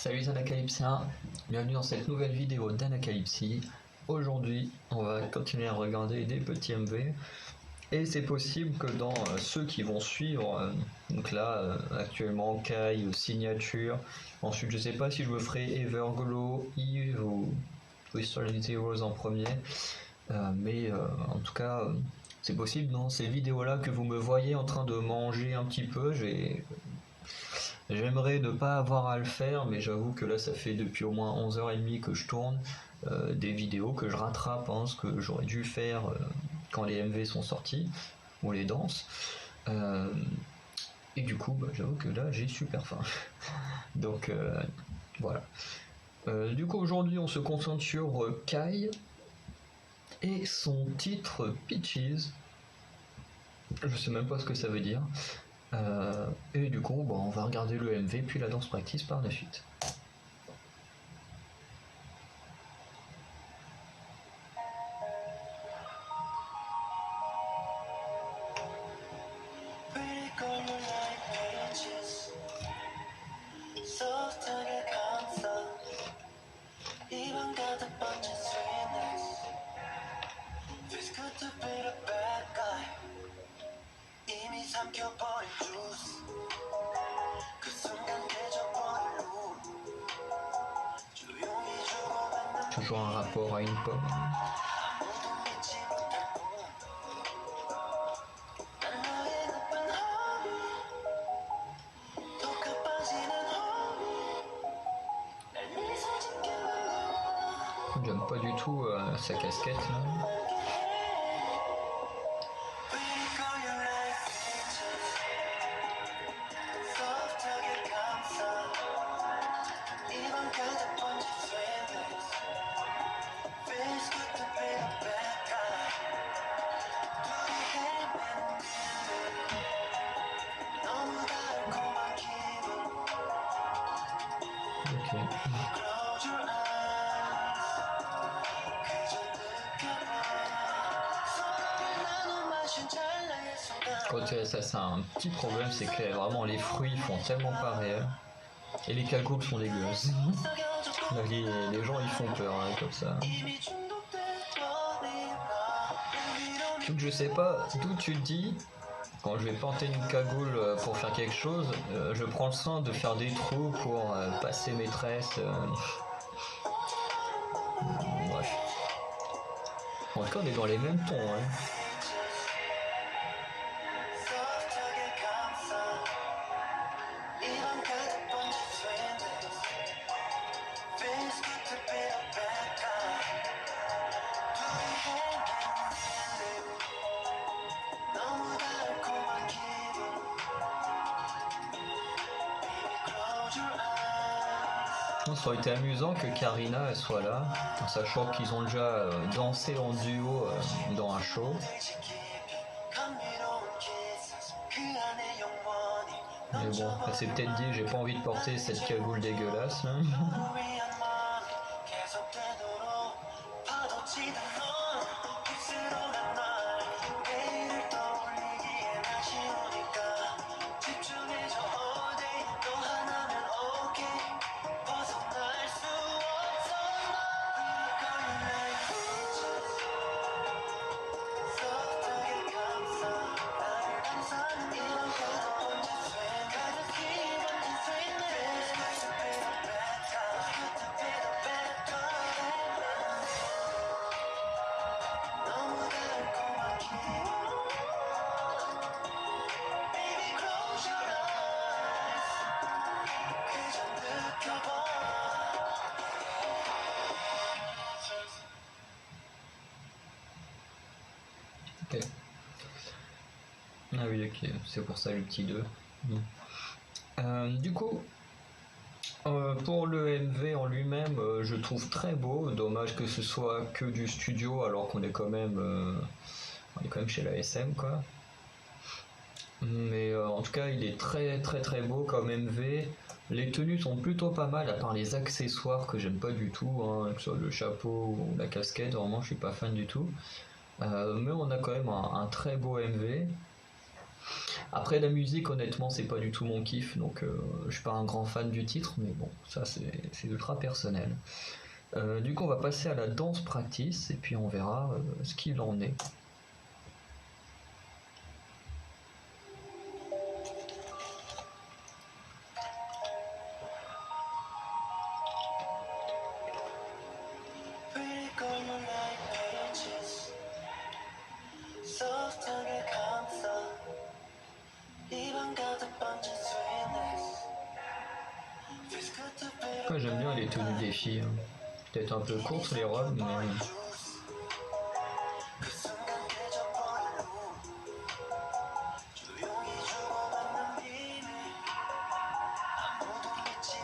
Salut les Anacalypsiens, bienvenue dans cette nouvelle vidéo d'Anacalypsie. Aujourd'hui, on va continuer à regarder des petits MV. Et c'est possible que dans ceux qui vont suivre, donc là actuellement Kai, Signature, ensuite je sais pas si je me ferai Everglow, Eve ou Twisted Heroes en premier, mais en tout cas c'est possible dans ces vidéos là que vous me voyez en train de manger un petit peu. J'aimerais ne pas avoir à le faire, mais j'avoue que là ça fait depuis au moins 11h30 que je tourne des vidéos que je rattrape, ce que j'aurais dû faire quand les MV sont sortis, ou les danses. Et du coup, j'avoue que là j'ai super faim. Donc voilà. Du coup aujourd'hui on se concentre sur Kai et son titre Peaches. Je sais même pas ce que ça veut dire. Et du coup, on va regarder le MV puis la danse practice par la suite. Toujours un rapport à une pomme. J'aime pas du tout sa casquette là. Ça c'est un petit problème, c'est que vraiment les fruits font tellement pas réel et les cagoules sont dégueulasses. Les gens ils font peur comme ça. Donc je sais pas d'où tu te dis, quand je vais planter une cagoule pour faire quelque chose, je prends le soin de faire des trous pour passer mes tresses. Bref. En tout cas on est dans les mêmes tons. Ça aurait été amusant que Karina elle soit là, en sachant qu'ils ont déjà dansé en duo dans un show. Mais bon, elle s'est peut-être dit j'ai pas envie de porter cette cagoule dégueulasse là. Ok. Ah oui, ok, c'est pour ça le petit 2. Du coup, pour le MV en lui-même, je trouve très beau. Dommage que ce soit que du studio alors qu'on est quand même, chez la SM quoi. Mais en tout cas, il est très très très beau comme MV. Les tenues sont plutôt pas mal, à part les accessoires que j'aime pas du tout, que ce soit le chapeau ou la casquette. Vraiment, je suis pas fan du tout. Mais on a quand même un très beau MV. Après la musique, honnêtement, c'est pas du tout mon kiff, donc je suis pas un grand fan du titre, mais bon, ça c'est ultra personnel. Du coup, on va passer à la danse practice et puis on verra ce qu'il en est. Moi, j'aime bien les tenues des filles, hein. Peut-être un peu courtes les robes, mais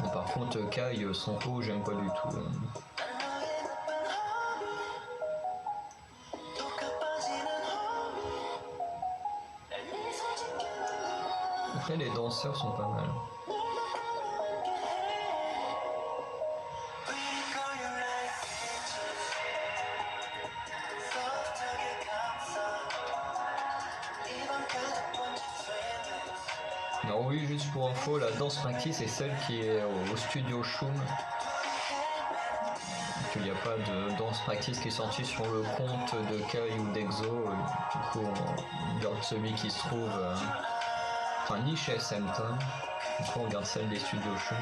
bon, par contre, Kai, son haut, j'aime pas du tout. Après, les danseurs sont pas mal. Alors oui, juste pour info, la danse practice est celle qui est au studio Shum. Il n'y a pas de danse practice qui est sortie sur le compte de Kai ou d'Exo. Du coup, on garde celui qui se trouve, enfin ni chez SMTON. Du coup, on garde celle des studios Shum.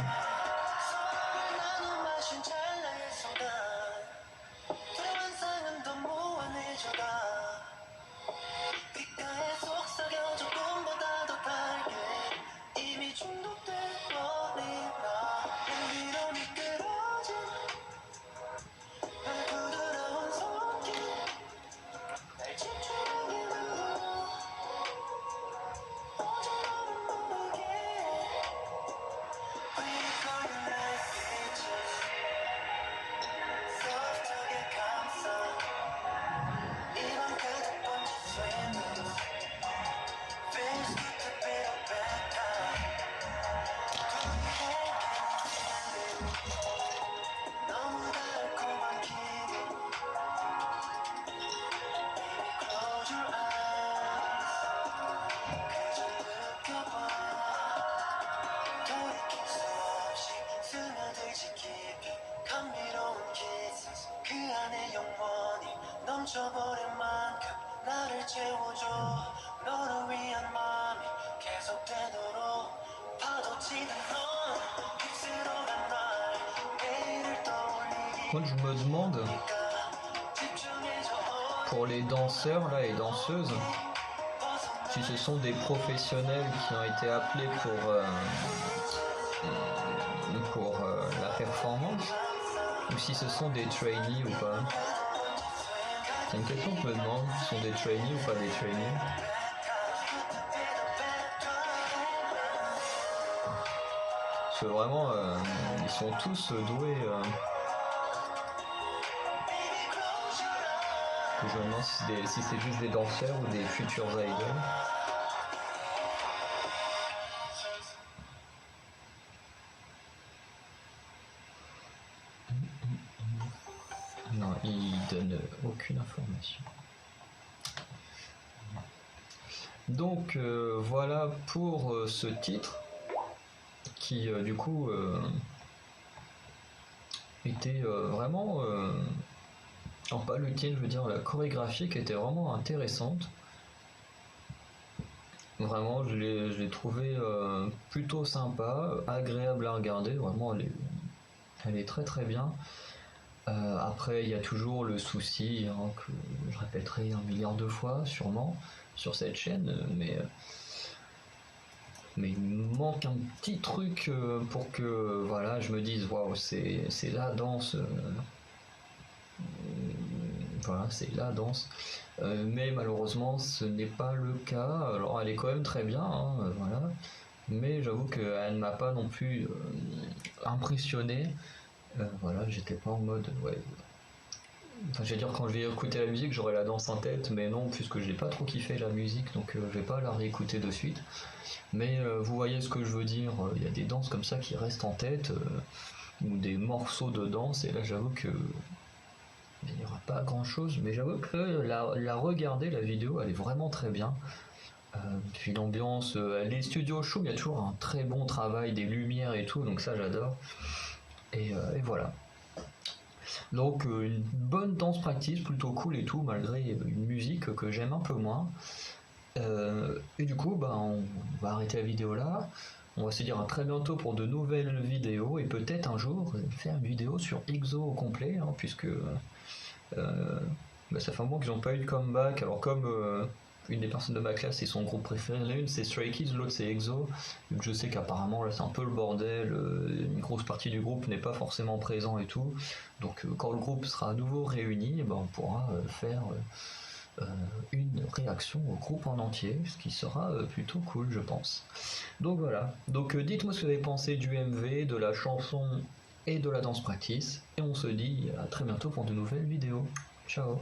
Moi, je me demande, pour les danseurs là et danseuses, si ce sont des professionnels qui ont été appelés pour la performance, ou si ce sont des trainees ou pas. C'est une question que je me demande, si ce sont des trainees ou pas des trainees. Parce que vraiment, ils sont tous doués. Que je me demande si c'est juste des danseurs ou des futurs idols. Non, il donne aucune information. Donc voilà pour ce titre qui du coup était vraiment alors pas le titre, je veux dire la chorégraphie qui était vraiment intéressante. Vraiment, je l'ai trouvé plutôt sympa, agréable à regarder. Vraiment, elle est très très bien. Après, il y a toujours le souci que je répéterai 1 milliard de fois, sûrement, sur cette chaîne, mais il me manque un petit truc pour que voilà, je me dise waouh, c'est la danse. Voilà, c'est la danse. Mais malheureusement, ce n'est pas le cas. Alors, elle est quand même très bien, hein, voilà. Mais j'avoue qu'elle ne m'a pas non plus impressionné. Voilà, j'étais pas en mode ouais. Enfin, je veux dire, quand je vais écouter la musique, j'aurai la danse en tête, mais non, puisque j'ai pas trop kiffé la musique, donc je vais pas la réécouter de suite. Mais vous voyez ce que je veux dire, il y a des danses comme ça qui restent en tête, ou des morceaux de danse, et là j'avoue que il n'y aura pas grand chose, mais j'avoue que la regarder la vidéo, elle est vraiment très bien. Puis l'ambiance, les studios Shum, il y a toujours un très bon travail des lumières et tout, donc ça j'adore. Et voilà. Donc une bonne danse practice, plutôt cool et tout, malgré une musique que j'aime un peu moins. Et du coup, bah, on va arrêter la vidéo là. On va se dire à très bientôt pour de nouvelles vidéos et peut-être un jour faire une vidéo sur EXO au complet, hein, puisque bah, ça fait un moment qu'ils n'ont pas eu de comeback. Alors comme une des personnes de ma classe c'est son groupe préféré, l'une c'est Stray Kids, l'autre c'est EXO. Donc je sais qu'apparemment là c'est un peu le bordel, une grosse partie du groupe n'est pas forcément présent et tout. Donc quand le groupe sera à nouveau réuni, bah, on pourra faire une réaction au groupe en entier, ce qui sera plutôt cool je pense. Donc voilà, donc dites-moi ce que vous avez pensé du MV, de la chanson et de la danse practice, et on se dit à très bientôt pour de nouvelles vidéos. Ciao.